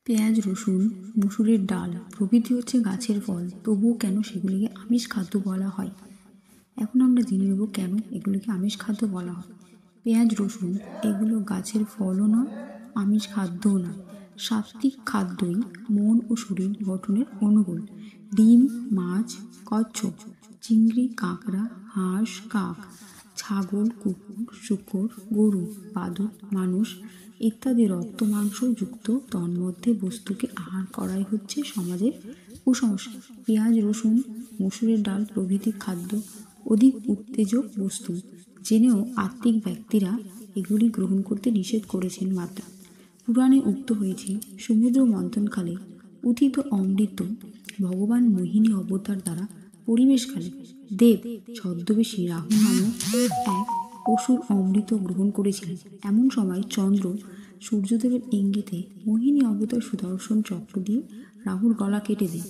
পেঁয়াজ, রসুন, মসুরের ডাল প্রভৃতি হচ্ছে গাছের ফল, তবুও কেন সেগুলিকে আমিষ খাদ্য বলা হয়। এখন আমরা জেনে নেব কেন এগুলিকে আমিষ খাদ্য বলা হয়। পেঁয়াজ, রসুন এগুলো গাছের ফলও নয়, আমিষ খাদ্যও নয়। সাত্ত্বিক খাদ্যই মন ও শরীর গঠনের অনুকূল। ডিম, মাছ, কচ্ছপ, চিংড়ি, কাঁকড়া, হাঁস, কাক, ছাগল, কুকুর, শূকর, গরু, বাদুড়, মানুষ ইত্যাদি রক্ত মাংসযুক্ত তন্মধ্যে বস্তুকে আহার করাই হচ্ছে সমাজের কুসংস্কার। পেঁয়াজ, রসুন, মসুরের ডাল প্রভৃতি খাদ্য অধিক উত্তেজক বস্তু জেনেও আত্মিক ব্যক্তিরা এগুলি গ্রহণ করতে নিষেধ করেছেন মাত্র। পুরাণে উক্ত হয়েছে, সমুদ্র মন্থনকালে উথিত অমৃত ভগবান মোহিনী অবতার দ্বারা পরিবেশকালে দেব ছদ্মবেশী রাহু নামক এক পশুর অমৃত গ্রহণ করেছিলেন। এমন সময় চন্দ্র সূর্যদেবের ইঙ্গিতে মোহিনী অবতার সুদর্শন চক্র দিয়ে রাহুর গলা কেটে দেয়।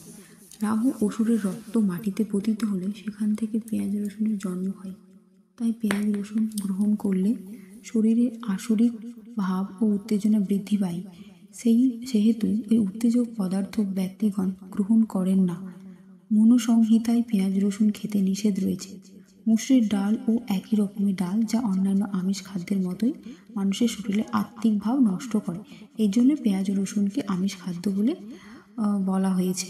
রাহু অসুরের রক্ত মাটিতে পতিত হলে সেখান থেকে পেঁয়াজ রসুনের জন্ম হয়। তাই পেঁয়াজ রসুন গ্রহণ করলে শরীরে আসরিক ভাব ও উত্তেজনা বৃদ্ধি পায়। সেহেতু এই উত্তেজক পদার্থ ব্যক্তিগণ গ্রহণ করেন না। মনুসংহিতায় পেঁয়াজ রসুন খেতে নিষেধ রয়েছে। মসুরের ডাল ও একই রকমের ডাল, যা অন্যান্য আমিষ খাদ্যের মতোই মানুষের শরীরে আত্মিক ভাব নষ্ট করে। এই জন্য পেঁয়াজ রসুনকে আমিষ খাদ্য বলে বলা হয়েছে।